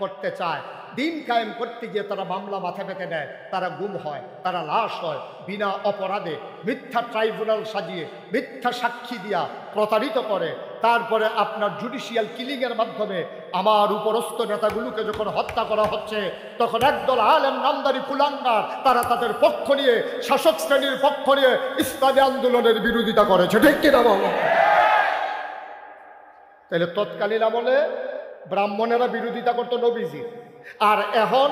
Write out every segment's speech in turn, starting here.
করতে চায়, দিন কায়েম করতে গিয়ে তারা মামলা মাথা পেতে নেয়, তারা গুম হয়, তারা লাশ হয়, বিনা অপরাধে মিথ্যা ট্রাইব্যুনাল সাজিয়ে মিথ্যা সাক্ষী দিয়া প্রতারিত করে। তারপরে আপনার জুডিশিয়াল কিলিংয়ের মাধ্যমে আমার উপরস্থ নেতাগুলোকে যখন হত্যা করা হচ্ছে, তখন একদল আলেম নামদারি কুলাঙ্গার তারা তাদের পক্ষ নিয়ে, শাসক শ্রেণীর পক্ষ নিয়ে ইসলামী আন্দোলনের বিরোধিতা করেছে। ঠিক কিনা বলো? তাহলে তৎকালীন আমলে ব্রাহ্মণেরা বিরোধিতা করতো নবীজি, আর এখন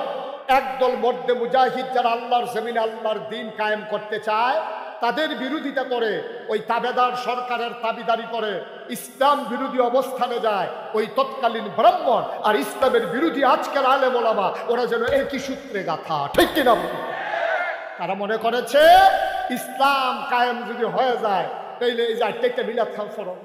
একদল মর্দে মুজাহিদ যারা আল্লাহর জমিনে আল্লাহর দিন কায়েম করতে চায় তাদের বিরোধিতা করে, ওই তাবেদার সরকারের দাবিদারি করে, ইসলাম বিরোধী অবস্থানে যায়। ওই তৎকালীন ব্রাহ্মণ আর ইসলামের বিরোধী আজকের আলেম ওলামা ওরা যেন একই সূত্রে গাথা। ঠিক কিনা? তারা মনে করেছে ইসলাম কায়েম যদি হয়ে যায় তাইলে এই যে একটা মিলাদ খান ফরম,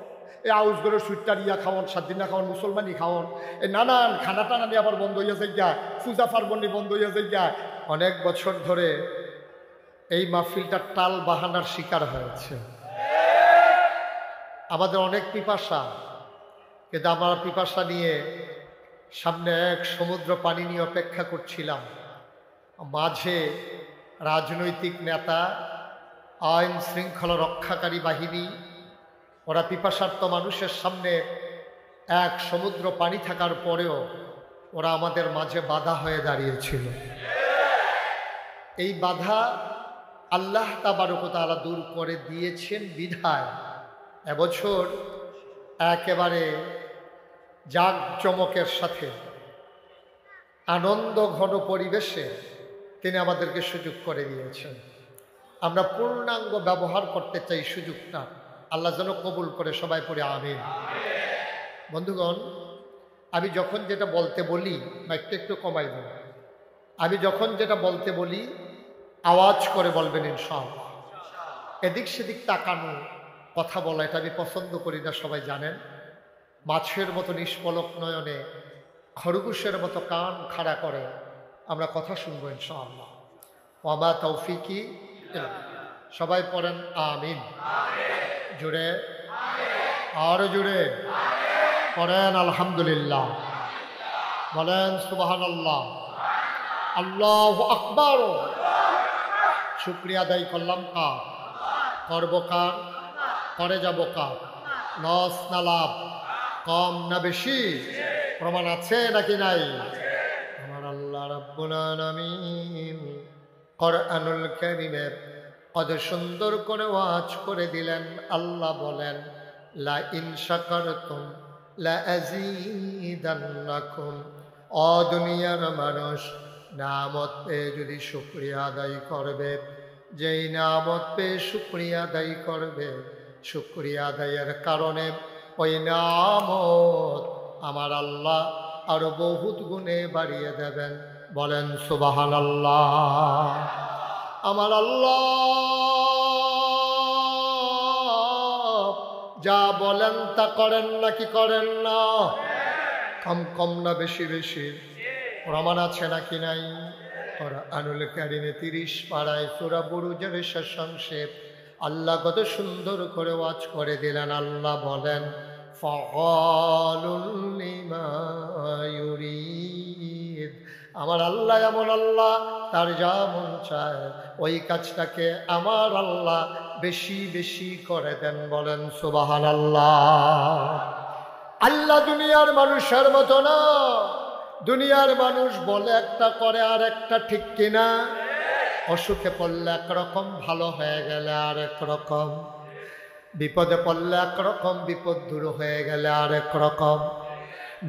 এই আউস করে সুইটার ইয়া খাওয়ান, 7 দিন না খাওয়ান, মুসলমানি খাওয়ান, এই নানান খানা টানা নিয়ে আবার বন্ধ হইয়া যায়, পূজা পার্বণ বন্ধ হইয়া যায়। অনেক বছর ধরে এই মাহফিলটা টাল বাহানার শিকার হয়েছে। আমাদের অনেক পিপাসা, কিন্তু আমরা পিপাসা নিয়ে সামনে এক সমুদ্র পানি নিয়ে অপেক্ষা করছিলাম। মাঝে রাজনৈতিক নেতা, আইন শৃঙ্খলা রক্ষাকারী বাহিনী, ওরা পিপাসার্ত মানুষের সামনে এক সমুদ্র পানি থাকার পরেও ওরা আমাদের মাঝে বাধা হয়ে দাঁড়িয়েছিল। এই বাধা আল্লাহ তাবারক ওয়া তাআলা দূর করে দিয়েছেন বিধায় এবছর একেবারে জাঁকজমকের সাথে আনন্দ ঘন পরিবেশে তিনি আমাদেরকে সুযোগ করে দিয়েছেন। আমরা পূর্ণাঙ্গ ব্যবহার করতে চাই সুযোগটা। আল্লাহ যেন কবুল করে, সবাই পড়ে আমিন। বন্ধুগণ, আমি যখন যেটা বলতে বলি, মাইকটা একটু কমাই দেব, আমি যখন যেটা বলতে বলি আওয়াজ করে বলবেন ইনশাআল্লাহ। এদিক সেদিক তাকানো, কথা বলা এটা আমি পছন্দ করি না, সবাই জানেন। মাছের মতো নিষ্পলক নয়নে, খরগোশের মতো কান খাড়া করে আমরা কথা শুনবো ইনশাআল্লাহ। ওয়া তৌফিকি, সবাই পড়েন আমিন। জুড়ে, আরো জুড়ে পড়েন আলহামদুলিল্লাহ, বলেন সুবহানাল্লাহ, আল্লাহু আকবার। শুকরিয়া আদায় করলাম কার? করব কার? করে যাব কার? লস না লাভ? কম না বেশি? প্রমাণ আছে নাকি নাই? আমার আল্লাহ রাব্বুল আলামিন কোরআনুল কারীমে কত সুন্দর করে ওয়াজ করে দিলেন। আল্লাহ বলেন, লা ইন শাকারতুম লা আযীদান্নাকুম। ও দুনিয়ার মানুষ, নামত পেয়ে যদি শুকরিয়া আদায় করবে, যেই নামত পেয়ে শুকরিয়া আদায় করবে, শুকরিয়া আদায়ের কারণে ওই নামত আমার আল্লাহ আরো বহুত গুণে বাড়িয়ে দেবেন। বলেন সুবহানাল্লাহ। আমার আল্লাহ যা বলেন তা করেন নাকি করেন না? কম কম না বেশি বেশি? প্রমাণ আছে নাকি নাই? কোরআনুল কারীমে 30 পারায় সূরা বুরুজের শেষ অংশে আল্লাহ কত সুন্দর করে ওয়াজ করে দিলেন। আল্লাহ বলেন, ফাআলুল লিমা ইউরিদ। আমার আল্লাহ এমন আল্লাহ, তার যা মন চায় ওই কাজটাকে আমার আল্লাহ বেশি বেশি করে দেন। বলেন সুবহানাল্লাহ। আল্লাহ দুনিয়ার মানুষের মতো না। দুনিয়ার মানুষ বলে একটা, করে আর একটা, ঠিক কিনা? অসুখে পড়লে একরকম, ভালো হয়ে গেলে আর একরকম, বিপদে পড়লে একরকম, বিপদ দূর হয়ে গেলে আর একরকম,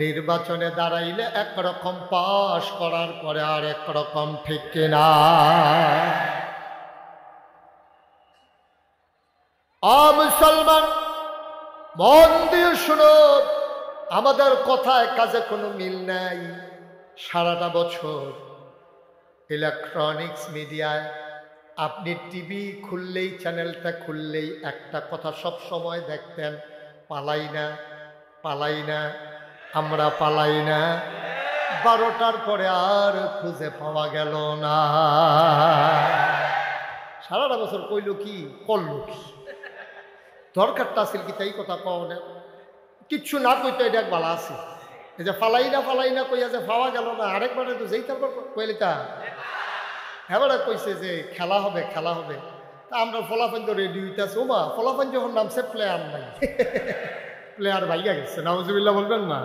নির্বাচনে দাঁড়াইলে একরকম, পাশ করার পরে আর একরকম, ঠিক কিনা? মুসলমান মন দিয়ে শুনো, আমাদের কথায় কাজে কোনো মিল নাই। সারাটা বছর ইলেকট্রনিক্স মিডিয়ায় আপনি টিভি খুললেই, চ্যানেলটা খুললেই একটা কথা সব সময় দেখতেন, পালাই না, পালাই না, আমরা পালাই না। 12টার পরে আর খুঁজে পাওয়া গেল না। সারাটা বছর কইল কি, করল কি? দরকারটা আসিল কি তাই কথা কও না? কিচ্ছু না কইতে এটা এক বালা আছে, এই যে ফালাই না কইয়া যে পাওয়া গেল না, আরেকবারে তো যেই তারপর কইলিতা এবারে কইছে যে খেলা হবে তা আমরা ফলাফল তো রেডি হইতেছে। ওমা ফলাফল যখন নামছে প্লেয়ার নাই, প্লেয়ার ভাইয়া গেছে। নাউজুবিল্লাহ বলবেন না।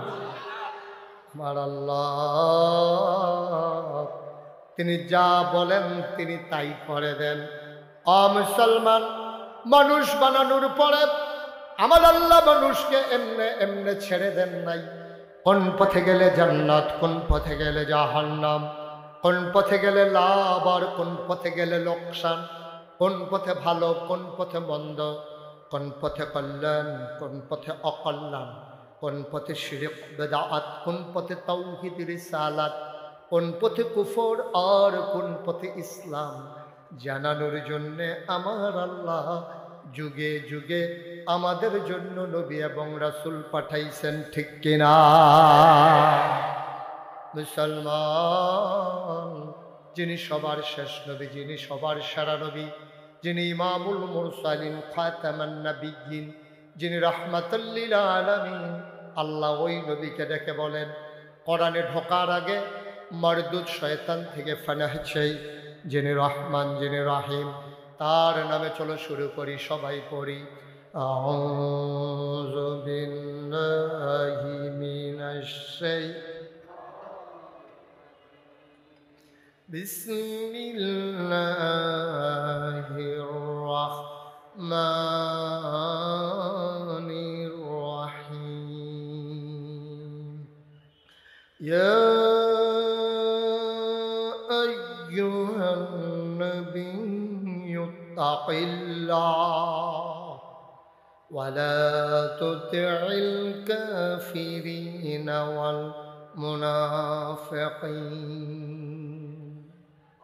আমার আল্লাহ তিনি যা বলেন তিনি তাই করে দেন। মুসলমান, মানুষ বানানোর পরে আমার আল্লাহ মানুষকে এমনে এমনে ছেড়ে দেন নাই। কোন পথে গেলে জান্নাত, কোন পথে গেলে জাহান্নাম, কোন পথে গেলে লাভ আর কোন পথে গেলে লোকসান, কোন পথে ভালো কোন পথে মন্দ, কোন পথে কল্যাণ কোন পথে অকল্যাণ, কোন পথে শিরক বেদাত, কোন পথে তাওহীদ রিসালাত, কোন পথে কুফর আর কোন পথে ইসলাম জানানোর জন্যে আমার আল্লাহ যুগে যুগে আমাদের জন্য নবী এবং রাসূল পাঠাইছেন, ঠিক কিনা? মুসলমান, যিনি সবার শেষ নবী, যিনি সবার সেরা নবী, যিনি ইমামুল মুরসালিন খাতামান নাবিয়্যিন, যিনি রাহমাতুল লিল আলামিন, আল্লাহ ওই নবীকে ডেকে বলেন কোরআনে ঢোকার আগে মরদুদ শয়তান থেকে ফানাহ চাই, যিনি রহমান যিনি রাহিম, তার নামে চলো শুরু করি, সবাই পড়ি। আউযু বিল্লাহি মিনাশ বিসমিল্লাহির রাহমানির রাহিম। ইয়া আইয়ুহান নাবিয়্যু তাকিল্লাহ ওয়া লা তুতি'ল কাফিরিনা ওয়াল মুনাফিকিন।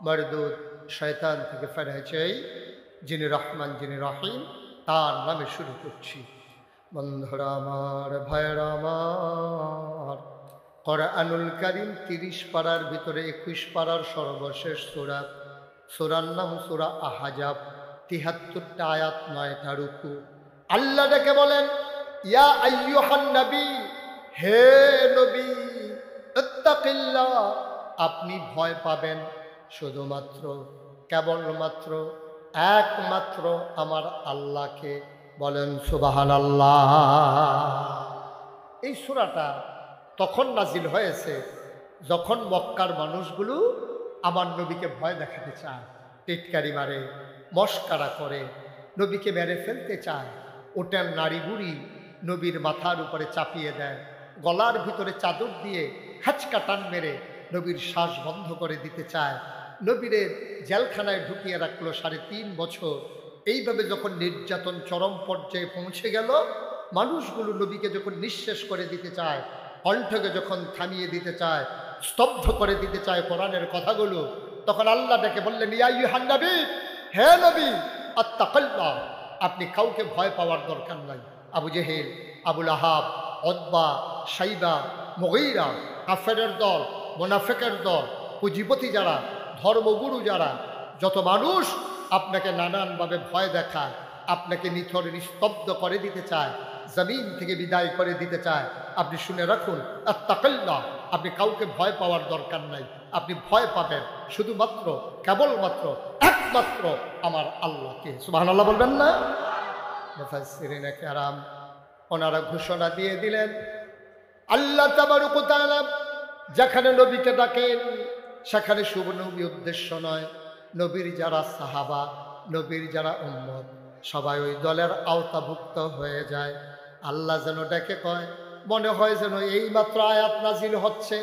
মরদুদ শয়তান থেকে ফেরা চাই, যিনি রহমান যিনি রহিম, তার নামে শুরু করছি। বন্ধুরা আমার, ভাইরা আমার, কোরআনুল কারীম 30 পারার ভিতরে 21 পারার সর্বশেষ সূরা, সূরার নাম সূরা আহজাব, 73টা আয়াত, 9টা রুকু। আল্লাহ ডেকে বলেন ইয়া আইয়ুহান নবী, হে নবী, ইত্তাকিল্লাহ, আপনি ভয় পাবেন শুধুমাত্র কেবলমাত্র একমাত্র আমার আল্লাহকে। বলেন সুবহানাল্লাহ। এই সূরাটা তখন নাজিল হয়েছে যখন মক্কার মানুষগুলো আমার নবীকে ভয় দেখাতে চায়, টিটকারি মারে, মস্কারা করে, নবীকে মেরে ফেলতে চায়। ওটার নারী বুড়ি নবীর মাথার উপরে চাপিয়ে দেয়, গলার ভিতরে চাদর দিয়ে হাঁচকা টান মেরে নবীর শ্বাস বন্ধ করে দিতে চায়। নবীরে জেলখানায় ঢুকিয়ে রাখলো 3.5 বছর। এইভাবে যখন নির্যাতন চরম পর্যায়ে পৌঁছে গেল, মানুষগুলো নবীকে যখন নিঃশেষ করে দিতে চায়, কণ্ঠকে যখন থামিয়ে দিতে চায়, স্তব্ধ করে দিতে চায় কোরআনের কথাগুলো, তখন আল্লাহ ডেকে বললেন ইয়া আইয়ুহান নবী, হে নবী, আত্তাকিল্লাহ, আপনি কাউকে ভয় পাওয়ার দরকার নাই। আবু জেহেল, আবুল আহাব, উতবা, শাইবা, মুগীরা, কাফেরের দল, মুনাফিকের দল, পুঁজিপতি যারা, ধর্মগুরু যারা, যত মানুষ আপনাকে নানানভাবে ভয় দেখায়, আপনাকে নিথর নিস্তব্ধ করে দিতে চায়, জমিন থেকে বিদায় করে দিতে চায়, আপনি শুনে রাখুন, আত্তাকিল্লাহ, আপনি কাউকে ভয় পাওয়ার দরকার নাই। আপনি ভয় পাবেন শুধুমাত্র কেবলমাত্র একমাত্র আমার আল্লাহকে। সুবহানাল্লাহ বলবেন না? মুফাসসিরিনে কেরাম ওনারা ঘোষণা দিয়ে দিলেন, আল্লাহ তাবারক ওয়া তাআলা যেখানে নবীকে ডাকেন সেখানে শুভ নবী উদ্দেশ্য নয়, নবীর যারা সাহাবা, নবীর যারা উম্মত, সবাই ওই দলের আওতাভুক্ত হয়ে যায়। আল্লাহ যেন ডেকে কয়, মনে হয় যেন এই মাত্র আয়াত নাজিল হচ্ছে,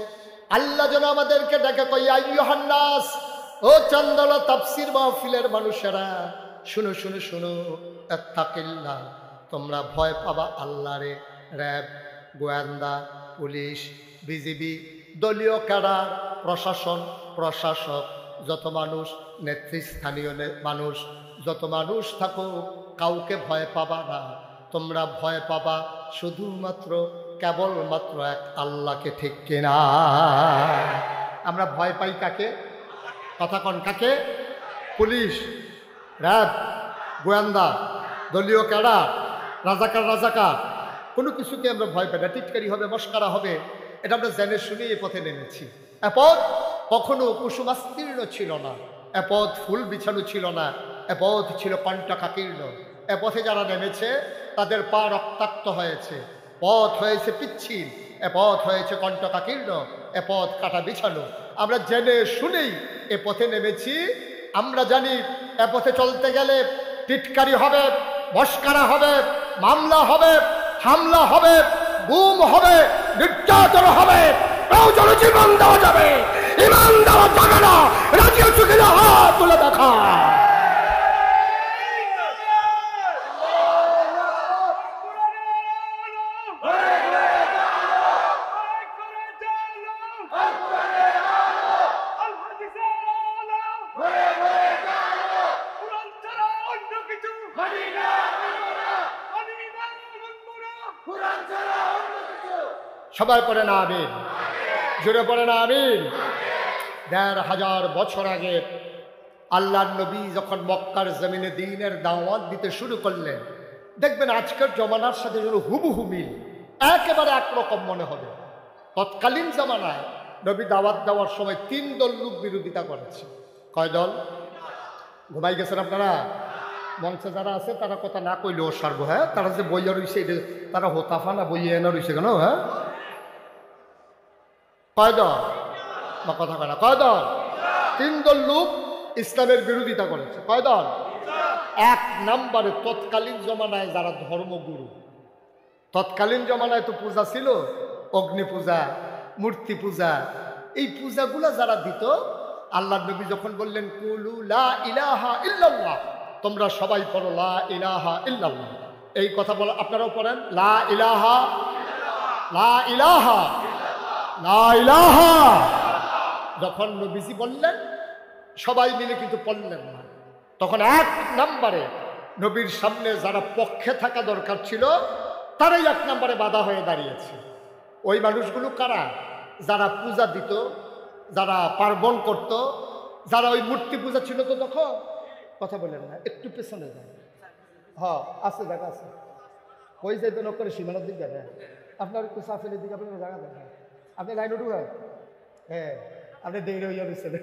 আল্লাহ যেন আমাদেরকে ডেকে কয় ইয়া আইয়ুহান নাস, ও চন্দলা তাফসীর মাহফিলের মানুষেরা, শুনো শুনো শুনো, ইত্তাকিল্লাহ, তোমরা ভয় পাবা আল্লাহরে। র্যাব, গোয়েন্দা, পুলিশ, বিজিবি, দলীয় ক্যাডার, প্রশাসন, প্রশাসক, যত মানুষ, নেতৃস্থানীয় মানুষ, যত মানুষ থাকো, কাউকে ভয় পাবা না। তোমরা ভয় পাবা শুধুমাত্র কেবলমাত্র এক আল্লাহকে, ঠিক কিনা? আমরা ভয় পাই কাকে? কথা কন, কাকে? পুলিশ, র্যাব, গোয়েন্দা, দলীয় ক্যাডার, রাজাকার, কোনো কিছুকে আমরা ভয় পাই না। টিটকারি হবে, মস্কারা হবে, এটা আমরা জেনে শুনে এই পথে নেমেছি। এ পথ কখনো কুসুমাস্তীর্ণ ছিল না, এ পথ ফুল বিছানো ছিল না, এ পথ ছিল কণ্টকাকীর্ণ। এ পথে যারা নেমেছে তাদের পা রক্তাক্ত হয়েছে, পথ হয়েছে পিচ্ছিল, এ পথ হয়েছে কণ্টকাকীর্ণ, এ পথ কাটা বিছানো। আমরা জেনে শুনেই এ পথে নেমেছি। আমরা জানি এ পথে চলতে গেলে টিটকারি হবে, মস্কারা হবে, মামলা হবে, হামলা হবে, গুম হবে, নির্যাতন হবে, প্রয়োজনে জীবন দেওয়া যাবে। ইমান দেওয়া যাবে না। রাজি আছো কিনা হাত তুলে দেখা। সবাই পড়ে না আমিন, জোরে পড়ে না আমিন। ১৫০০ বছর আগে আল্লাহর নবী যখন মক্কার জমিনে দ্বীনের দাওয়াত দিতে শুরু করলেন, দেখবেন আজকের জমানার সাথে যেন হুবহু মিল, একেবারে একরকম মনে হবে। তৎকালীন জামানায় নবী দাওয়াত দেওয়ার সময় ৩ দল লোক বিরোধিতা করেছে। কয় দল? ঘুমাই গেছেন আপনারা? মঞ্চে যারা আছে তারা কথা না কইলেও সারবো। হ্যাঁ, তারা যে বইয়া রয়েছে তারা হোতাফা না বইয়া এনে রয়েছে কেন? হ্যাঁ, কয় দল? বা কথা কয় না, কয় দল? 3 দল লোক ইসলামের বিরোধিতা করেছে। কয় দল? 1 নম্বরে তৎকালীন জমানায় যারা ধর্মগুরু, তৎকালীন জমানায় তো পূজা ছিল, অগ্নি পূজা, মূর্তি পূজা, এই পূজাগুলা যারা দিত, আল্লাহ নবী যখন বললেন কুলু লা ইলাহা ইল্লাল্লাহ, তোমরা সবাই পড়ো লা ইলাহা ইল্লাল্লাহ, এই কথা বলা আপনারাও পড়েন, লা ইলাহা, লা ইলাহা, লা ইলাহা। যখন নবীজি বললেন সবাই মিলে কিন্তু পড়লেন না। তখন 1 নম্বরে নবীর সামনে যারা পক্ষে থাকা দরকার ছিল তারাই 1 নম্বরে বাধা হয়ে দাঁড়িয়েছে। ওই মানুষগুলো কারা? যারা পূজা দিত, যারা পার্বণ করত, যারা ওই মূর্তি পূজা ছিল। তো তখন কথা বলেন না, একটু পেছনে যান। হ্যাঁ, আছে জায়গা আছে, ওই যাইতে ন করে সীমানার দিক যাবে। আপনার একটু সাফেলের দিকে আপনার জায়গা দেন, আপনি লাইন উঠবেন। হ্যাঁ, আপনি দেরি হইয়া দিচ্ছেন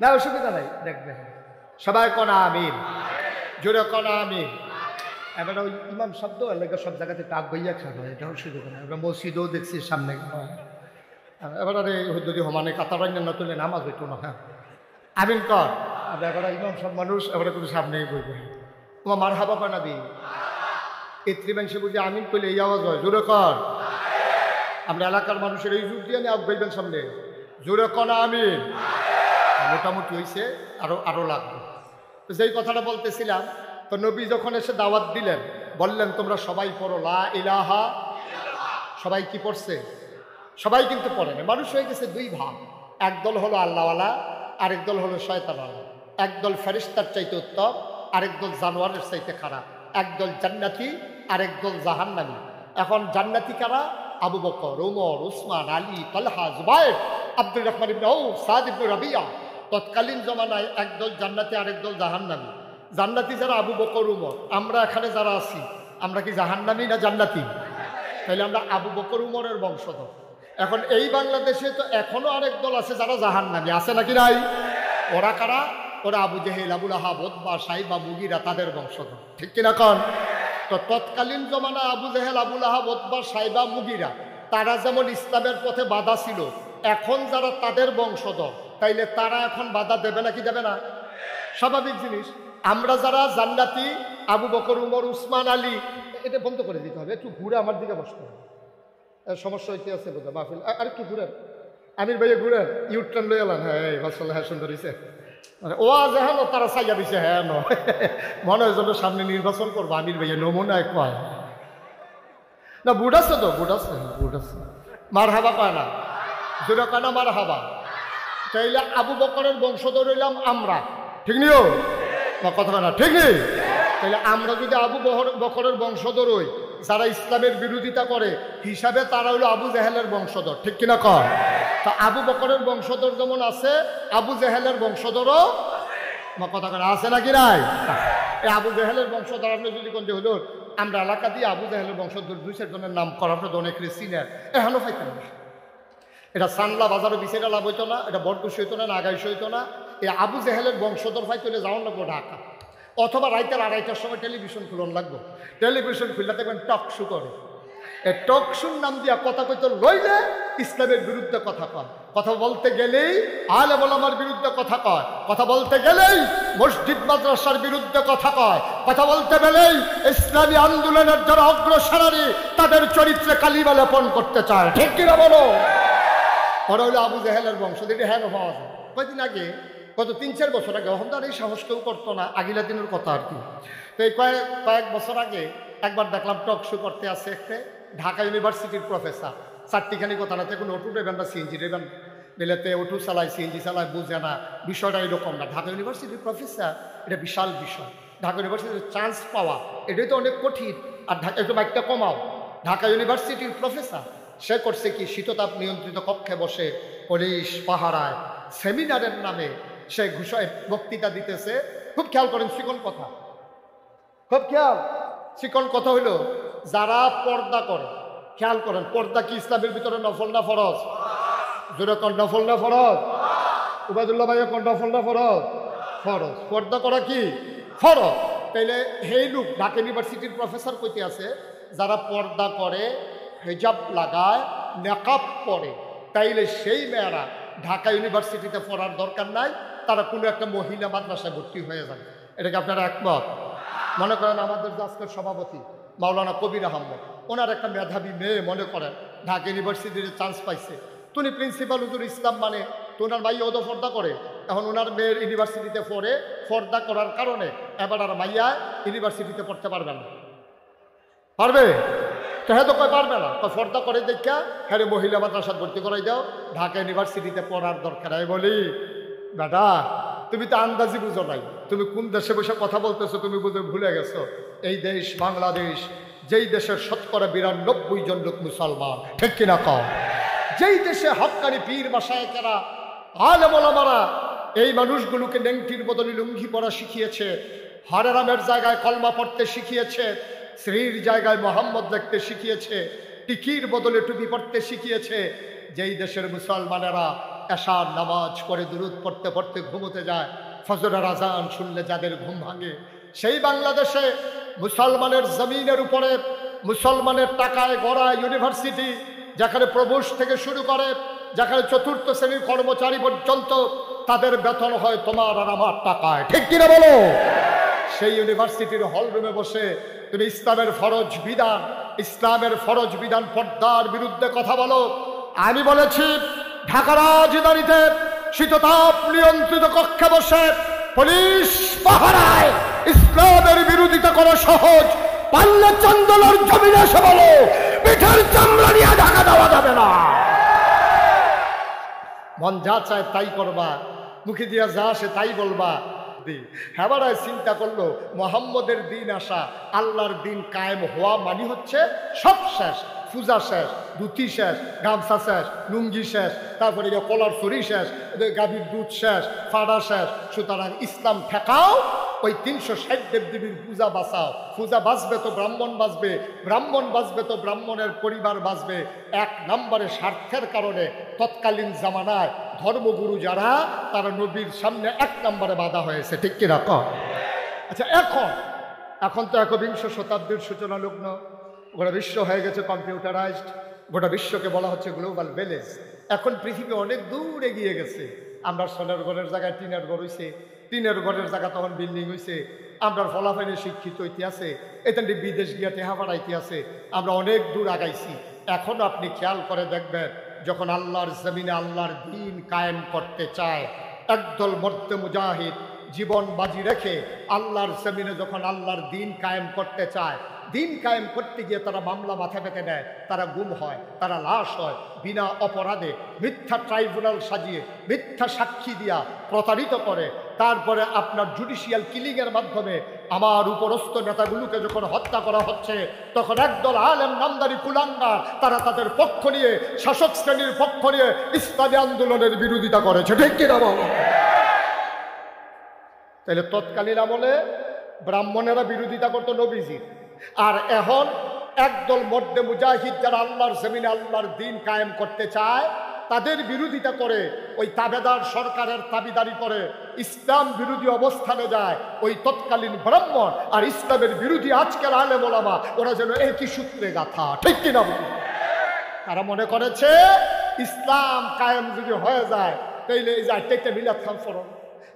না, অসুবিধা নাই, দেখবেন। সবাই কনা আমিন, জোরে কনা আমিন। এবার ওই ইমাম শব্দ এলাকা সব জায়গাতে টাক বইয়া খাওয়া হয়, এটা অসুবিধা নেই। আমরা মসজিদও দেখছি সামনে। এবার আরে যদি হমানে কাতারাই না তুলে নামাজ হইতো না। হ্যাঁ, আমিন কর। আমরা এবার ইমাম সব মানুষ এবার কোনো সামনেই বইবে। তোমার মার হাবা কয় না দিই এত্রিবাংশে বুঝি আমিন করলে এই আওয়াজ হয়, জোরে কর। আমরা এলাকার মানুষের এই যুগ দিয়ে নিয়ে বইবেন সামনে, জোরে কনা আমিন। মোটামুটি হয়েছে, আরো লাগবে। তো যেই কথাটা বলতেছিলাম, তো নবী যখন এসে দাওয়াত দিলেন, বললেন তোমরা সবাই পড়ো লা ইলাহা। সবাই কি পড়ছে? সবাই কিন্তু পড়ে না। মানুষ হয়ে গেছে 2 ভাগ। একদল হলো আল্লাহওয়ালা, আরেক দল হলো শয়তানওয়ালা। একদল ফেরেশতার চাইতে উত্তম, আরেক দল জানোয়ারের চাইতে খারাপ। একদল জান্নাতি, আরেক দল জাহান্নামী। এখন জান্নাতি কারা? আবু বকর, ওমর, উসমান, আলী, তালহা, জুবায়ের, আব্দুর রহমান ইবনে আউফ, সাদ ইবনে রাবিয়া। তৎকালীন জমানায় একদল জান্নাতি, আরেক দল জাহান্নামী। জান্নাতি যারা আবু বকর, উমর। আমরা এখানে যারা আছি, আমরা কি জাহান্নামী না জান্নাতি? তাহলে আমরা আবু বকর উমরের বংশধর। এখন এই বাংলাদেশে তো এখনো আরেক দল আছে যারা জাহান্নামী, আছে নাকি নাই? ওরা কারা? ওরা আবু জেহেল, আবুল আহাব, উতবা, সাইবা, মুগিরা, তাদের বংশধর। ঠিক কিনা কন? তো তৎকালীন জমানা আবু জেহেল, আবুল আহাব, উতবা, সাইবা, মুগিরা, তারা যেমন ইসলামের পথে বাধা ছিল, এখন যারা তাদের বংশধর, তাইলে তারা এখন বাধা দেবে নাকি দেবে না? স্বাভাবিক জিনিস। আমরা যারা জান্নাতি, আবু বকর, উমর, উসমান, আলী, এটা বন্ধ করে দিতে হবে। একটু ঘুরে আমার দিকে বসতে হবে, সমস্যা হইতে আছে বোধ হয় মাহফিল। আর একটু ঘুরেন, আমির ভাইয়া ঘুরেন, ইউটার্ন লই এলাম। হ্যাঁ, মাশাআল্লাহ, হ্যাঁ, সুন্দর হয়েছে। ও আজ হ্যাঁ তারা চাইয়া দিছে। হ্যাঁ, মনে হয় যেন সামনে নির্বাচন করবো। আমির ভাইয়া নমুনায় কয় না, বুট আছে তো, বুট আছে, বুট আছে। মার হাবা কয় না, জোরে কয় না মার হাবা। তাইলে আবু বকরের বংশধর হইলাম আমরা, ঠিক নিও কথা কয় না, ঠিক নেই? তাইলে আমরা যদি আবু বকরের বংশধর হই, যারা ইসলামের বিরোধিতা করে হিসাবে তারা হলো আবু জেহেলের বংশধর, ঠিক কিনা কয়? তা আবু বকরের বংশধর যেমন আছে, আবু জেহেলের বংশধরও কথা কয় আছে নাকি নাই? এই আবু জেহেলের বংশধর আপনি যদি কোন হলো আমরা এলাকা দিয়ে আবু জাহেলের বংশধর 2-4 জনের নাম করার পর অনেক সিনে এখনো পাইতেন না। এটা সানলা বাজারও বিচারে লাভ হইতো না, এটা বটকুশি হইতো না, নাগাইশ হইতো না। এই আবু জাহেলের বংশধর পাইতে হলে যাওয়ার লাগবো ঢাকা, অথবা রাইতের 2:30টার সময় টেলিভিশন খুলন লাগবো। টেলিভিশন খুললে দেখবেন টক শো করে। এই টক শোর নাম দিয়া কথা কইতে লইলে ইসলামের বিরুদ্ধে কথা কয়, কথা বলতে গেলেই আলেম ওলামার বিরুদ্ধে কথা কয়, কথা বলতে গেলেই মসজিদ মাদ্রাসার বিরুদ্ধে কথা কয়, কথা বলতে গেলেই ইসলামী আন্দোলনের যারা অগ্রসরী তাদের চরিত্রে কালিমা লেপন করতে চায়। ঠিক কিনা বলো? ওরা হলো আবু জাহেলের বংশ। এটা হ্যাঁ পাওয়া যায়। কয়েকদিন আগে, গত 3-4 বছর আগে, এখন তো আর এই সাহস কেউ করতো না, আগিলা দিনের কথা আর কি। তো এই কয়েক বছর আগে একবার দেখলাম টক শো করতে আসে একটা ঢাকা ইউনিভার্সিটির প্রফেসর। 4টিখানি কথা না, কোনো অটো ড্রাইভার না সিএনজি ড্রাইভার, বেলেতে অটো চালায় সিএনজি চালায়, বুঝে না বিষয়টা এরকম না। ঢাকা ইউনিভার্সিটির প্রফেসর, এটা বিশাল বিষয়। ঢাকা ইউনিভার্সিটির চান্স পাওয়া এটাই তো অনেক কঠিন। আর একটু বাইকটা কমাও। ঢাকা ইউনিভার্সিটির প্রফেসর সে করছে কি, শীততাপ নিয়ন্ত্রিত কক্ষে বসে পুলিশ পাহারায় সেমিনারের নামে সে ঘোষণায় বক্তৃতা দিতেছে। খুব খেয়াল করেন, চিকন কথা, খুব খেয়াল। চিকন কথা হইল, যারা পর্দা করে, খেয়াল করেন, পর্দা কি ইসলামের ভিতরে নফল না ফরজ? জোরে কোন নফল না ফরজ? উবাইদুল্লাহ ভাই কোন নফল না ফরজ? ফরজ। পর্দা করা কি ফরজ? তাইলে হেই লোক ঢাকা ইউনিভার্সিটির প্রফেসর কইতে আছে, যারা পর্দা করে, হিজাব লাগায়, নেকাব পরে, তাইলে সেই মেয়েরা ঢাকা ইউনিভার্সিটিতে পড়ার দরকার নাই, তারা কোনো একটা মহিলা মাদ্রাসায় ভর্তি হয়ে যাবে। এটাকে আপনারা একমত? মনে করেন আমাদের আজকের সভাপতি মাওলানা কবির আহমদ, ওনার একটা মেধাবী মেয়ে মনে করেন ঢাকা ইউনিভার্সিটিতে চান্স পাইছে, তুমি প্রিন্সিপাল হুজুর ইসলাম মানে, তো ওনার মাইয়া ওদো পর্দা করে। এখন ওনার মেয়ের ইউনিভার্সিটিতে পড়ে, পর্দা করার কারণে এবার আর মাইয়া ইউনিভার্সিটিতে পড়তে পারবে না। পারবে? হ্যাঁ তো কয় পারবে না, পর্দা করে দেখা হ্যাঁ মহিলা মাদ্রাসা ভর্তি করাই দাও, ঢাকা ইউনিভার্সিটিতে পড়ার দরকার। আমি বলি বেটা, তুমি তো আন্দাজি বুঝো নাই, তুমি কোন দেশে বসে কথা বলতেছো তুমি বুঝে ভুলে গেছো। এই দেশ বাংলাদেশ, যেই দেশের 92% জন লোক মুসলমান, ঠিক কিনা কও? যেই দেশে হক্কানি পীর মাশায়েখেরা আলেম ওলামারা এই মানুষগুলোকে নেংটির বদলে লুঙ্গি পরা শিখিয়েছে, হারারামের জায়গায় কলমা পড়তে শিখিয়েছে, শ্রীর জায়গায় মোহাম্মদ লিখতে শিখিয়েছে, টিকির বদলে টুপি পড়তে শিখিয়েছে, যেই দেশের মুসলমানেরা এশার নামাজ করে দুরুদ পড়তে পড়তে ঘুমোতে যায়, ফজরের আজান শুনলে যাদের ঘুম ভাঙে, সেই বাংলাদেশে মুসলমানের জমিনের উপরে মুসলমানের টাকায় গড়া ইউনিভার্সিটি, যেখানে প্রবেশ থেকে শুরু করে, যেখানে 4র্থ শ্রেণীর কর্মচারী পর্যন্ত তাদের বেতন হয় তোমার আর আমার টাকায়, ঠিক কিনা বলো? সেই ইউনিভার্সিটির হলরুমে বসে তুমি ইসলামের ফরজ বিধান পর্দার বিরুদ্ধে কথা বলো। আমি বলেছি ঢাকা রাজধানীতে শীততাপ নিয়ন্ত্রিত কক্ষে বসে পুলিশ পাহারায় ইসলামের বিরোধিতা করা সহজ, পারলে চন্দনার জমিনে এসে বলো, পিঠের চামড়া নিয়ে ঢাকা দেওয়া যাবে না। মন যা চায় তাই করবা, মুখে দিয়া যা আসে তাই বলবা। হেবারায় চিন্তা করলো মোহাম্মদের দিন আসা, আল্লাহর দিন কায়েম হওয়া মানে হচ্ছে সব শেষ, পূজা শেষ, ধুতি শেষ, গামছা শেষ, লুঙ্গি শেষ, তারপরে কলার চুরি শেষ, গাভীর দুধ শেষ, ফাড়া শেষ। সুতরাং ইসলাম ঠেকাও, ওই 360 দেবদেবীর পূজা বাঁচাও। পূজা বাঁচবে তো ব্রাহ্মণ বাঁচবে, ব্রাহ্মণ বাঁচবে তো ব্রাহ্মণের পরিবার বাঁচবে। 1 নম্বরে স্বার্থের কারণে তৎকালীন জামানায় ধর্মগুরু যারা, তারা নবীর সামনে 1 নম্বরে বাধা হয়েছে, ঠিক কিনা কও? আচ্ছা, এখন তো 21 শতাব্দীর সূচনা লগ্ন, গোটা বিশ্ব হয়ে গেছে কম্পিউটারাইজড, গোটা বিশ্বকে বলা হচ্ছে গ্লোবাল ভিলেজ। এখন পৃথিবী অনেক দূর এগিয়ে গেছে। আমরা সোনার ঘরের জায়গায় টিনের ঘর হয়েছে, টিনের ঘরের জায়গা তখন বিল্ডিং হয়েছে। আমরা ফলাফলে শিক্ষিত ইতিহাসে এখান বিদেশ গিয়া টেহা বাড়াইতে আছে, আমরা অনেক দূর আগাইছি। এখন আপনি খেয়াল করে দেখবেন, যখন আল্লাহর জমিনে আল্লাহর দিন কায়েম করতে চায়, একদল মর্দে মুজাহিদ জীবন বাজি রেখে আল্লাহর জমিনে যখন আল্লাহর দিন কায়েম করতে চায়, দিন কায়েম করতে গিয়ে তারা মামলা মাথা পেতে নেয়, তারা গুম হয়, তারা লাশ হয়, বিনা অপরাধে মিথ্যা ট্রাইব্যুনাল সাজিয়ে মিথ্যা সাক্ষী দিয়া প্রতারিত করে। তারপরে আপনার জুডিশিয়াল কিলিংয়ের মাধ্যমে আমার উপরস্থ নেতাগুলোকে যখন হত্যা করা হচ্ছে, তখন একদল আলেম নামদারি কুলাঙ্গার তারা তাদের পক্ষ নিয়ে, শাসক শ্রেণীর পক্ষ নিয়ে ইসলামী আন্দোলনের বিরোধিতা করেছে, ঠিক কিনা বলো? তাহলে তৎকালীন আমলে ব্রাহ্মণেরা বিরোধিতা করতো নবীজির, আর এখন একদল মর্দে মুজাহিদ যারা আল্লাহর জমিনে আল্লাহর দিন কায়েম করতে চায়, তাদের বিরোধিতা করে, ওই তাবেদার সরকারের দাবিদারি করে, ইসলাম বিরোধী অবস্থানে যায়। ওই তৎকালীন ব্রাহ্মণ আর ইসলামের বিরোধী আজকের আলেম ওলামা, ওরা যেন একই সূত্রে গাথা, ঠিক কিনা বলি? তারা মনে করেছে ইসলাম কায়েম যদি হয়ে যায় তাইলে এই যে একটা মিলাদ খান ফরন,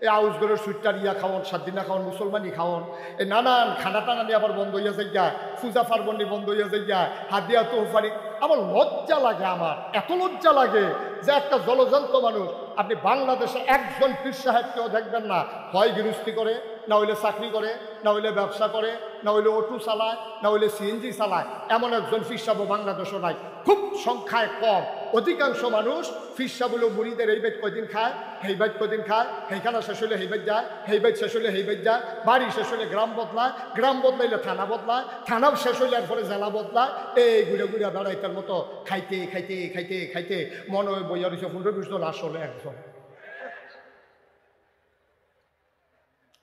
এই আউসগরের সুইটার ইয়া খাওয়ান, সাতদিনা খাওয়ান, মুসলমানি খাওয়ান, এই নানান খানা টানা নিয়ে আবার বন্ধ হইয়া যায়, পূজা পার্বণী বন্ধ হইয়া যায়, হাদিয়া তোহফারি। আমার লজ্জা লাগে, আমার এত লজ্জা লাগে যে একটা জলজন্ত মানুষ, আপনি বাংলাদেশে একজন পীর সাহেবকেও দেখবেন না, হয় গৃহস্থী করে, না হইলে চাকরি করে, না হইলে ব্যবসা করে, না হইলে অটো চালায়, না হইলে সিএনজি চালায়, এমন একজন পীর সাহেব বাংলাদেশও নাই, খুব সংখ্যায় কম। অধিকাংশ মানুষ পীর সাহেবগুলো মুড়িদের এই বাইট কদিন খায়, সেই বাইট কদিন খায়, সেইখানা শেষ হলে সেই বাইট যায়, সেই বাইট শেষ হলে সেই বাইট যায়, বাড়ি শেষ হলে গ্রাম বদলায়, গ্রাম বদলাইলে থানা বদলায়, থানাও শেষ হইলে এরপরে জেলা বদলায়, এই ঘুরে ঘুরে বেড়াইতার মতো খাইতে খাইতে খাইতে খাইতে মনে হয় বইয়া রয়েছে 15-20 জন, আসলে একজন।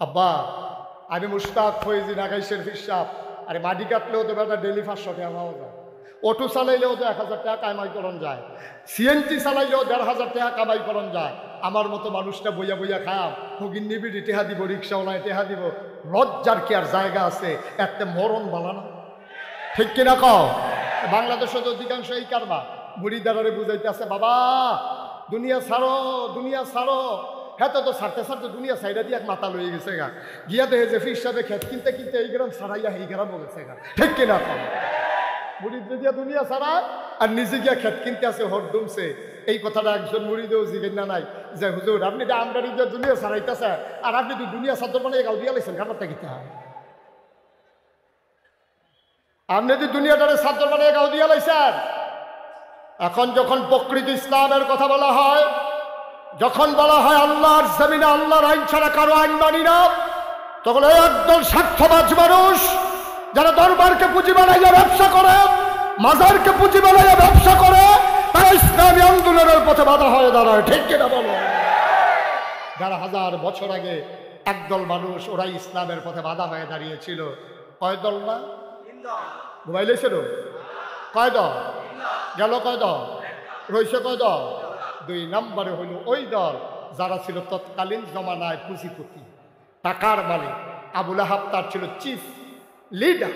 আব্বা, আমি মুশতাক ফয়েজি নাগাইশের পীর সাহেব, আরে মাটি কাটলেও তো বেটা ডেলি 500 টাকা পাওয়া যায়, অটো চালাইলেও তো 1000 টাকা কামাই করন যায়, সিএনজি চালাইলেও 1500 টাকা কামাই করন যায়। আমার মতো মানুষটা বইয়া বইয়া খাম, হুগিন নিবি টেহা দিব, রিক্সাওয়ালায় টেহা দিব, লজ্জার কি আর জায়গা আছে? একটা মরণ বালানো, ঠিক কিনা কও? বাংলাদেশে তো অধিকাংশ এই কারবা, মুড়িদারে বুঝাইতে আছে, বাবা দুনিয়া ছাড়ো, দুনিয়া ছাড়ো। হ্যাঁ, তো ছাড়তে ছাড়তে দুনিয়া সাইডা দিয়ে এক মাথা লয়ে গেছে গা, গিয়া দেখে যে পীর সাহেব খেত কিনতে কিনতে এই গ্রাম ছাড়াইয়া এই গ্রাম গেছে গা, ঠিক কিনা কও? মুড়িদে দিয়া দুনিয়া ছাড়া আর নিজে গিয়া খেত কিনতে আছে হরদমছে। এই কথাটা একজন মুড়িদেও জিজ্ঞেস না নাই যে হুজুর আপনি যে আমদানি দিয়ে দুনিয়া ছাড়াইতেছে, আর আপনি তো দুনিয়া চাদর মানে গাও দিয়া লাইছেন, খাবারটা কিনতে হয়। আপনি যদি দুনিয়াটারে চাদর মানে গাও দিয়া লাইছেন। এখন যখন প্রকৃত ইসলামের কথা বলা হয়, যখন বলা হয় আল্লাহর জমিনে আল্লাহর আইন ছাড়া কারো আইন মানি না, তখন এই একদল স্বার্থবাজ মানুষ যারা দরবারকে পুঁজি বানাইয়া ব্যবসা করে, মাজারকে পুঁজি বানাইয়া ব্যবসা করে, তারা ইসলামী আন্দোলনের পথে বাধা হয়ে দাঁড়ায়, ঠিক কিনা বলো? যারা 1000 বছর আগে একদল মানুষ, ওরাই ইসলামের পথে বাধা হয়ে দাঁড়িয়েছিল। কয় দল না? ঘুমাইলেছিল কয় দল? গেল কয় দল? রয়েছে কয় দল? 2 নম্বরে হইল ওই দল যারা ছিল তৎকালীন জমানায় পুঁজিপতি, টাকার মালিক। আবুল আহাব তার ছিল চিফ লিডার।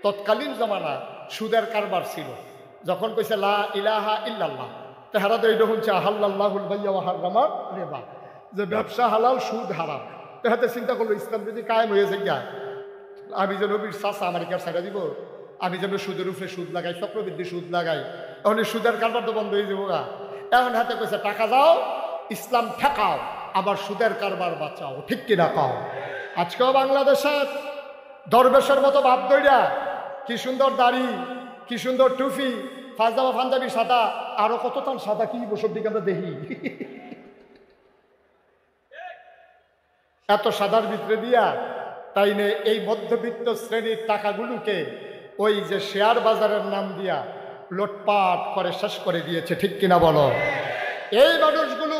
তৎকালীন জমানায় সুদের কারবার ছিল। যখন কইছে লা ইলাহা ইল্লাল্লাহ, তাহারা তো এইটা হচ্ছে আহাল্লাহুল বাইয়া ওয়া হারামা রিবা, যে ব্যবসা হালাল সুদ হারাম। তাহাতে চিন্তা করলো ইসলাম যদি কায়েম হয়ে যায়, আমি যেন নবীর চাচা আমেরিকার ছাড়া দিব, আমি যেন সুদের উপরে সুদ লাগাই, চক্রবৃদ্ধি সুদ লাগাই, এখন সুদের কারবার তো বন্ধ হয়ে যাবো গা। এখন হাতে কইছে টাকা দাও, ইসলাম ঠেকাও, আবার সুদের কারবার বাঁচাও, ঠিক কিনা পাও? আজকেও বাংলাদেশের দরবেশের মতো ভাব দইরা, কি সুন্দর দাড়ি, কি সুন্দর টুপি, পাজামা পাঞ্জাবি সাদা, আরো কত তান সাদা কি বসব দিকে আমরা দেখি। এত সাদার ভিতরে দিয়া তাই নে এই মধ্যবিত্ত শ্রেণীর টাকাগুলোকে ওই যে শেয়ার বাজারের নাম দিয়া লোটপাট করে শেষ করে দিয়েছে, ঠিক কিনা বলো? এই মানুষগুলো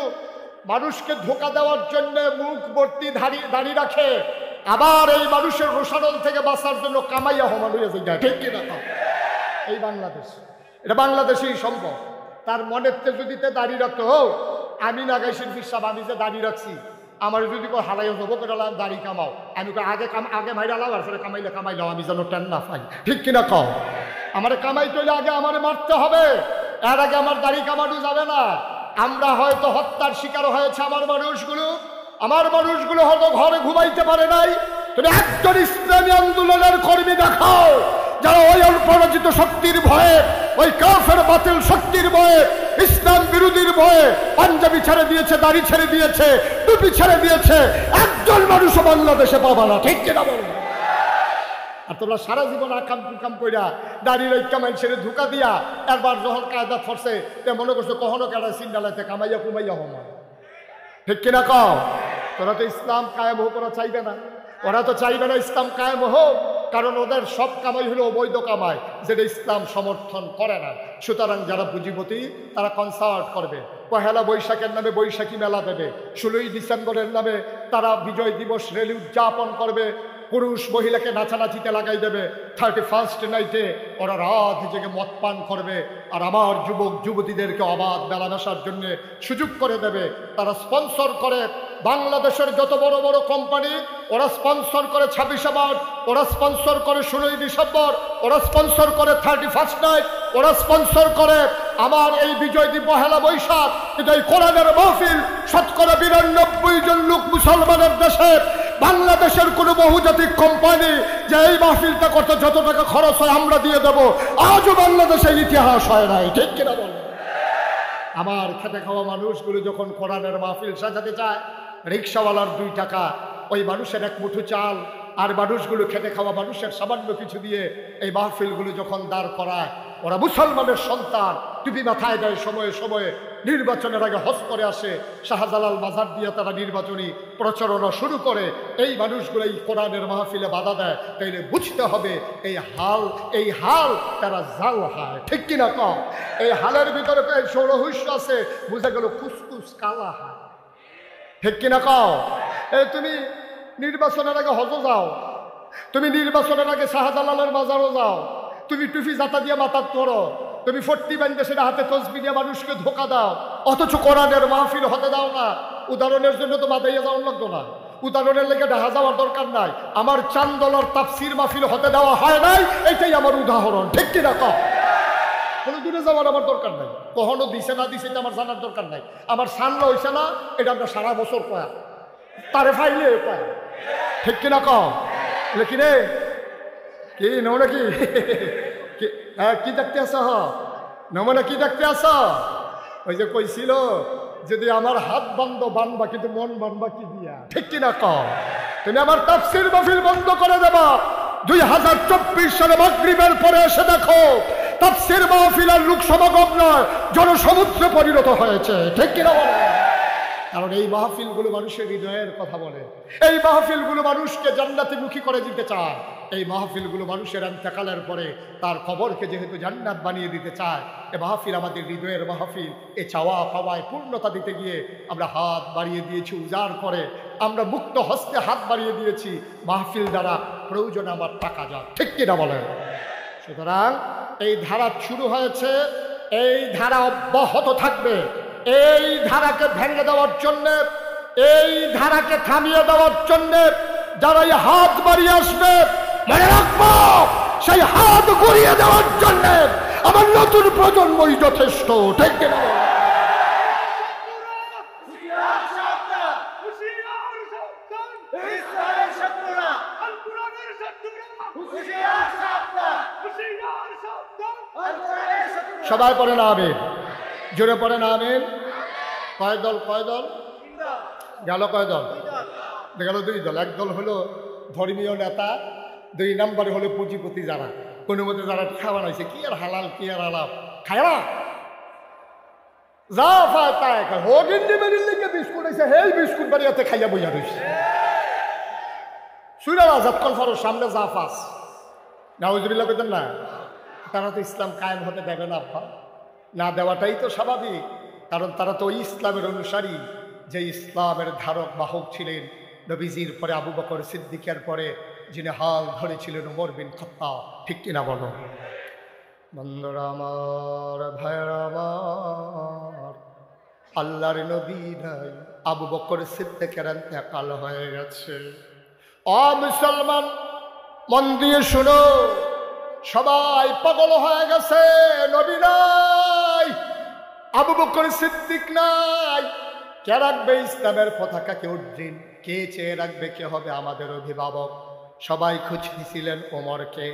মানুষকে ধোঁকা দেওয়ার জন্য মুখ ভর্তি দাড়ি রাখে, আবার এই মানুষের রোষানল থেকে বাঁচার জন্য কামাইয়া হমান হয়ে যায়, ঠিক কিনা? এই বাংলাদেশ, এটা বাংলাদেশেই সম্ভব। তার মনেরতে যদি দাড়ি রাখতো, আমি নাগাইশের বিশ্বাস, আমি যে দাড়ি রাখছি, আমার যদি কেউ হারাইও যাবো কেলাম দাড়ি কামাও, আমি আগে মাইরালাও, আর পরে কামাইলাও, আমি যেন টেন না পাই, ঠিক কিনা কও? আমার কামাই তৈলে আগে আমার মারতে হবে, এর আগে আমার দাড়ি কামানো যাবে না। আমরা হয়তো হত্যার শিকার হয়েছে আমার মানুষগুলো হয়তো ঘরে ঘুমাইতে পারে নাই। তুমি একজন ইসলামী আন্দোলনের কর্মী দেখাও যারা ওই অপরাজিত শক্তির ভয়ে, ওই কাফের বাতিল শক্তির ভয়ে, ইসলাম বিরোধীর ভয়ে পাঞ্জাবি ছেড়ে দিয়েছে, দাড়ি ছেড়ে দিয়েছে, টুপি ছেড়ে দিয়েছে। একজন মানুষও বাংলাদেশে পাবা না, ঠিক কিনা বলো? আর তোমরা সারা জীবন আকাম কুকাম কইরা দাড়ির ওই কামাই ছেড়ে ধোকা দিয়া একবার যখন কায়দা ফরছে তে মনে করছো কখনো কাটা সিন্ডালাইতে কামাইয়া কুমাইয়া হমা, ঠিক কিনা কও? তোরা তো ইসলাম কায়েম হোক ওরা চাইবে না, ওরা তো চাইবে না ইসলাম কায়েম হোক, কারণ ওদের সব কামাই হলো অবৈধ কামাই, যেটা ইসলাম সমর্থন করে না। সুতরাং যারা পুঁজিপতি তারা কনসার্ট করবে, পহেলা বৈশাখের নামে বৈশাখী মেলা দেবে, 16ই ডিসেম্বরের নামে তারা বিজয় দিবস র্যালি উদযাপন করবে, পুরুষ মহিলাকে নাচানাচিতে লাগাই দেবে। 31st নাইটে ওরা রাত জেগে মদ পান করবে, আর আমার যুবক যুবতীদেরকে অবাধ মেলামেশার জন্য সুযোগ করে দেবে। তারা স্পন্সর করে বাংলাদেশের যত বড় বড় কোম্পানি, ওরা স্পন্সর করে 26শে মার্চ, ওরা স্পন্সর করে 16ই ডিসেম্বর, ওরা স্পন্সর করে 31st নাইট, ওরা স্পন্সর করে আমার এই বিজয় দিবস পহেলা বৈশাখ। কিন্তু এই কোরআনের মাহফিল শতকরা 92 জন লোক মুসলমানের দেশে, বাংলাদেশের কোনো বহুজাতিক কোম্পানি যে এই মাহফিলটা করতে যত টাকা খরচ হয় আমরা দিয়ে দেবো, আজও বাংলাদেশের ইতিহাস হয় নাই। ঠিক কিনা বলেন? আমার খেতে খাওয়া মানুষগুলো যখন কোরআনের মাহফিল সাজাতে চায়, রিক্সাওয়ালার 2 টাকা, ওই মানুষের 1 মুঠো চাল, আর মানুষগুলো খেতে খাওয়া মানুষের সামান্য কিছু দিয়ে এই মাহফিলগুলো যখন দাঁড় করায়, ওরা মুসলমানের সন্তান, টুপি মাথায় দেয়, সময়ে সময়ে নির্বাচনের আগে হজ করে আসে, শাহজালাল মাজার দিয়ে তারা নির্বাচনী প্রচারণা শুরু করে। এই মানুষগুলো এই কোরআনের মাহফিলে বাধা দেয়, তাইলে বুঝতে হবে এই হাল তারা জাল হয়। ঠিক কিনা কম? এই হালের ভিতরে সৌরহস্য আছে, বুঝা গেল কুসকুস কালা হয়। ঠিক কিনা কও? তুমি নির্বাচনের আগে হজ যাও, তুমি নির্বাচনের আগে শাহজালালের মাজারও যাও, তুমি টুপি জাতা দিয়ে মাথা ধরো, তুমি 40 বান্ধে সেটা হাতে তসবি দিয়ে মানুষকে ধোকা দাও, অথচ কোরআনের মাহফিল হতে দাও না। উদাহরণের জন্য তো মাদাইয়া যাওয়ার লাগতো না, উদাহরণের লেগে ঢাকা যাওয়ার দরকার নাই। আমার চান্দলার তাফসির মাহফিল হতে দেওয়া হয় নাই, এটাই আমার উদাহরণ। ঠিক কিনা কও? কোনো দূরে যাওয়ার আমার দরকার নাই, কখনো দিছে না দিছে এটা আমার জানার দরকার নাই। আমার সামনে হইছে না, এটা আমরা সারা বছর কয়া তারে ফাইলে কয়। ঠিক কিনা কও? কিরে কি নমনে কি কি দেখতে আস? নমনে কি দেখতে আস? ওই যে কইছিল যদি আমার হাত বানবা কিন্তু মন বানবা কি দিয়া। ঠিক কিনা কও? তুমি আমার তাফসীর মাহফিল বন্ধ করে দেবা। 2024 সালে মাগরিবের পরে এসে দেখো তাফসীর মাহফিল আর লোক সমাগম নয়, জনসমুদ্রে পরিণত হয়েছে। ঠিক কিনা বলে? কারণ এই মাহফিলগুলো মানুষের হৃদয়ের কথা বলে, এই মাহফিলগুলো মানুষকে জান্নাতে মুখী করে দিতে চায়, এই মাহফিলগুলো মানুষের ইন্তেকালের পরে তার কবরকে যেহেতু জান্নাত বানিয়ে দিতে চায়। এই মাহফিল আমাদের হৃদয়ের মাহফিল। এ চাওয়া পাওয়ায় পূর্ণতা দিতে গিয়ে আমরা হাত বাড়িয়ে দিয়েছি উজাড় করে, আমরা মুক্ত হস্তে হাত বাড়িয়ে দিয়েছি মাহফিল দ্বারা প্রয়োজনে আমার টাকা যাক। ঠিক কিনা বলেন? সুতরাং এই ধারা শুরু হয়েছে, এই ধারা অব্যাহত থাকবে। এই ধারাকে ভেঙে দেওয়ার জন্যে, এই ধারাকে থামিয়ে দেওয়ার জন্যে যারা এই হাত বাড়িয়ে আসবে, মনে রাখবো সেই হাত গড়িয়ে দেওয়ার জন্যে আমার নতুন প্রজন্মই যথেষ্ট। ঠিক কিনা? সবাই পড়ে না আমিন, জোরে পড়ে না আমিন। কয় দল গেল? কয় দল গেল? 2 দল। 1 দল হলো ধর্মীয় নেতা, 2 নম্বরে হলো পুঁজিপতি, যারা কোনো মতে যারা খাওয়া নাইছে, কি আর হালাল কি আর আলাপ খায়া যা পায় তাই খায়। হোগিন্দি বেরির লিগে বিস্কুট আছে, হেই বিস্কুট বাড়িয়াতে খাইয়া বইয়া রয়েছে। সুরাল আজাদ কনফারের সামনে যা ফাঁস নাউজুবিল্লাহ পেতেন না, তারা তো ইসলাম কায়েম হতে দেবে না। না দেওয়াটাই তো স্বাভাবিক, কারণ তারা তো ইসলামের অনুসারী, যে ইসলামের ধারক বাহক ছিলেন নবীজির পরে আবু বকর সিদ্দিকের পরে যিনি হাল ধরেছিলেন ওমর বিন খাত্তাব। ঠিক কিনা বলো? বন্ধুরা আমার, ভাইরা আমার, আল্লাহর নবী নাই, আবু বকর সিদ্দিকের ইন্তেকাল হয়ে গেছে। ও মুসলমান, মন দিয়ে শুনো, সবাই পাগল হয়ে গেছে। নবী নাই, আবু বকর সিদ্দিক নাই, কে রাখবে ইসলামের পতাকা? কে উড্ডীন? কে চেয়ে রাখবে? কে হবে আমাদের অভিভাবক? সবাই খুঁজছিলেন ওমরকে,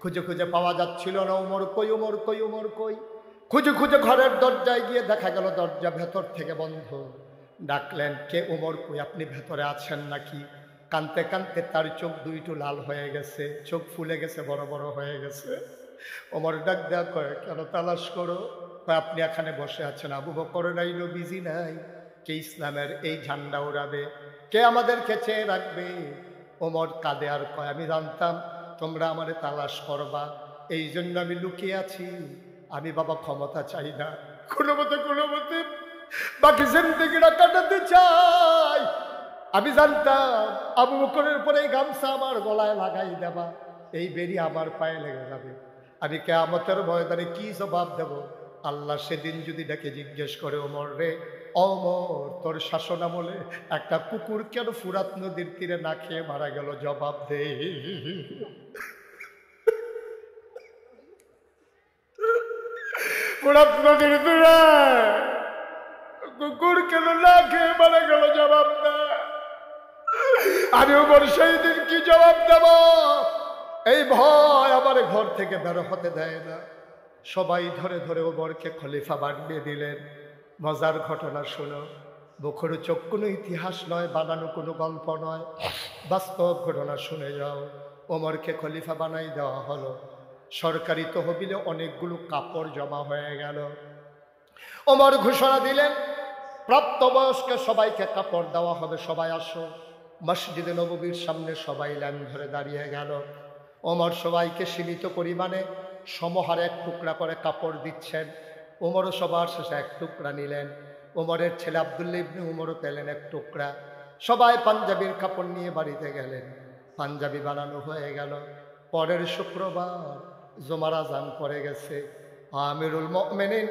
খুঁজে খুঁজে পাওয়া যাচ্ছিল না। ওমর কই, ওমর কই, ওমর কই? খুঁজে খুঁজে ঘরের দরজায় গিয়ে দেখা গেল দরজা ভেতর থেকে বন্ধ। ডাকলেন, কে? ওমর কই, আপনি ভেতরে আছেন নাকি? কানতে কানতে তার চোখ 2টো লাল হয়ে গেছে, চোখ ফুলে গেছে, বড় বড় হয়ে গেছে। ওমর ডাক দেয়া কয়, কেন তালাশ করো? আপনি এখানে বসে আছেন, আবু বকর নাই, নবীজি নাই, কে ইসলামের এই ঝান্ডা উড়াবে? কে আমাদেরকে চেয়ে রাখবে? ওমর কাঁদে আর কয়, আমি জানতাম তোমরা আমারে তালাশ করবা, এই জন্য আমি লুকিয়ে আছি। আমি বাবা ক্ষমতা চাই না, কোনো মতে বাকি জিন্দেগিটা কাটাতে চাই। আমি জানতাম আবু বকরের পরে এই গামছা আমার গলায় লাগাই দেবা, এই বেরি আমার পায়ে লেগে যাবে, আমি কিয়ামতের ময়দানে কি জবাব দেব? আল্লাহ সেদিন যদি ডেকে জিজ্ঞেস করে, ওমর রে, ওমর তোর শাসনামলে একটা কুকুর কেন ফুরাত নদীর তীরে না খেয়ে মারা গেল, জবাব দে। ফুরাত নদীর তীরে কুকুর কেন না খেয়ে মারা গেল, জবাব দে। আমি ওমর সেই দিন কি জবাব দেব? এই ভয় আমার ঘর থেকে বের হতে দেয় না। সবাই ধরে ধরে ওমরকে খলিফা বানিয়ে দিলেন। মজার ঘটনা শোনো, বখর চোখ কোনো ইতিহাস নয়, বানানো কোনো গল্প নয়, বাস্তব ঘটনা শুনে যাও। ওমরকে খলিফা বানাই দেওয়া হলো। সরকারি তহবিলে অনেকগুলো কাপড় জমা হয়ে গেল। ওমর ঘোষণা দিলেন, প্রাপ্তবয়স্ক সবাইকে কাপড় দেওয়া হবে, সবাই আসো। মসজিদে নববীর সামনে সবাই লাইন ধরে দাঁড়িয়ে গেল। ওমর সবাইকে সীমিত পরিমাণে সমহারে এক টুকরা করে কাপড় দিচ্ছেন। ওমরও সবার শেষে এক টুকরা নিলেন। ওমরের ছেলে আব্দুল্লাহ ইবনে উমরও পেলেন এক টুকরা। সবাই পাঞ্জাবির কাপড় নিয়ে বাড়িতে গেলেন। পাঞ্জাবি বানানো হয়ে গেল। পরের শুক্রবার জুমার আযান পড়ে গেছে। আমিরুল মুমিনিন,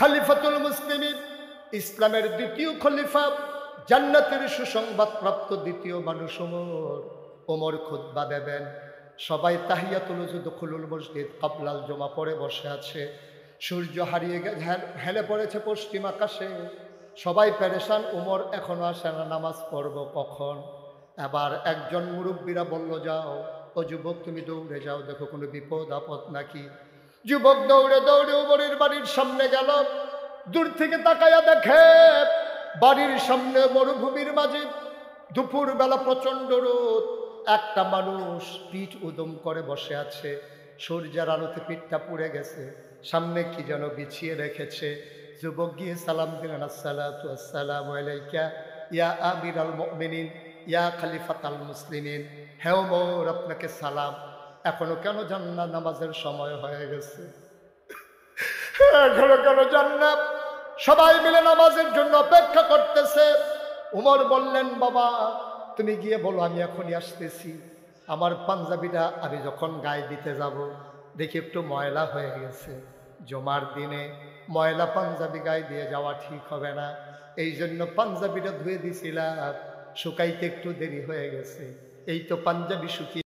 খলিফাতুল মুসলিমিন, ইসলামের দ্বিতীয় খলিফা, জান্নাতের সুসংবাদ প্রাপ্ত দ্বিতীয় মানুষ ওমর। ওমর খুতবা দেবেন। সবাই তাহিয়াতুল দুখুলুল মসজিদ কাবলাল জমা পড়ে বসে আছে। সূর্য হারিয়ে হেলে পড়েছে পশ্চিম আকাশে। সবাই পেরেশান, ওমর এখনো আসে না, নামাজ পড়ব কখন? এবার একজন মুরব্বীরা বলল, যাও ও যুবক, তুমি দৌড়ে যাও, দেখো কোনো বিপদ আপদ নাকি। যুবক দৌড়ে দৌড়ে ওমরের বাড়ির সামনে গেল। দূর থেকে তাকায়া দেখে বাড়ির সামনে মরুভূমির মাঝে দুপুর বেলা প্রচন্ড রোদ, একটা মানুষ পিঠ উদম করে বসে আছে। সূর্যের আলোতে পিঠটা পুড়ে গেছে, সামনে কি যেন বিছিয়ে রেখেছে। যুবক গিয়ে সালাম দিলেন, আসসালাতু আসসালামু আলাইকা ইয়া আমিরাল মুমিনিন ইয়া খলিফাতাল মুসলিমিন। হে ওমর, আপনাকে সালাম। এখনো কেন যান না? নামাজের সময় হয়ে গেছে। এখনো কেন যান না? সবাই মিলে নামাজের জন্য অপেক্ষা করতেছে। উমর বললেন, বাবা তুমি গিয়ে বলো আমি এখনই আসতেছি। আমার পাঞ্জাবিটা আমি যখন গায়ে দিতে যাব, দেখি একটু ময়লা হয়ে গেছে। জুমার দিনে ময়লা পাঞ্জাবি গায়ে দিয়ে যাওয়া ঠিক হবে না, এই জন্য পাঞ্জাবিটা ধুয়ে দিছিলাম, শুকাইতে একটু দেরি হয়ে গেছে। এই তো পাঞ্জাবি শুকিয়ে